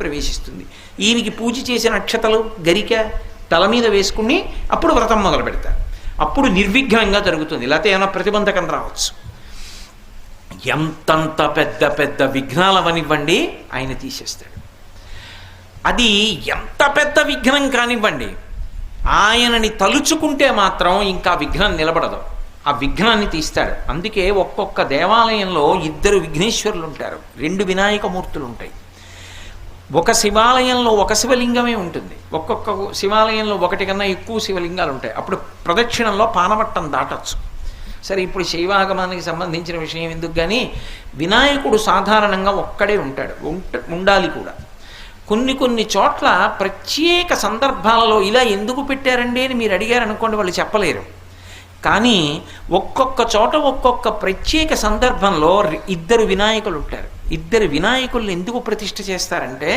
ప్రవేశిస్తుంది. ఈయనకి పూజ చేసిన అక్షతలు గరిక తల మీద వేసుకుని అప్పుడు వ్రతం మొదలు పెడతారు. అప్పుడు నిర్విఘ్నంగా జరుగుతుంది. లేకపోతే ఏమైనా ప్రతిబంధకం రావచ్చు. ఎంతంత పెద్ద పెద్ద విఘ్నాలవనివ్వండి ఆయన తీసేస్తాడు. అది ఎంత పెద్ద విఘ్నం కానివ్వండి, ఆయనని తలుచుకుంటే మాత్రం ఇంకా విఘ్నం నిలబడదు. ఆ విఘ్నాన్ని తీస్తాడు. అందుకే ఒక్కొక్క దేవాలయంలో 2 విఘ్నేశ్వరులు ఉంటారు, 2 వినాయకమూర్తులు ఉంటాయి. ఒక శివాలయంలో ఒక శివలింగమే ఉంటుంది, ఒక్కొక్క శివాలయంలో 1 కన్నా ఎక్కువ శివలింగాలు ఉంటాయి. అప్పుడు ప్రదక్షిణంలో పానవట్టం దాటచ్చు. సరే, ఇప్పుడు శైవాగమానికి సంబంధించిన విషయం ఎందుకు, కానీ వినాయకుడు సాధారణంగా ఒక్కడే ఉంటాడు, ఉండాలి కూడా. కొన్ని చోట్ల ప్రత్యేక సందర్భాలలో ఇలా ఎందుకు పెట్టారండి అని మీరు అడిగారు అనుకోండి, వాళ్ళు చెప్పలేరు. కానీ ఒక్కొక్క చోట ఒక్కొక్క ప్రత్యేక సందర్భంలో 2 వినాయకులు ఉంటారు. 2 వినాయకుల్ని ఎందుకు ప్రతిష్ఠ చేస్తారంటే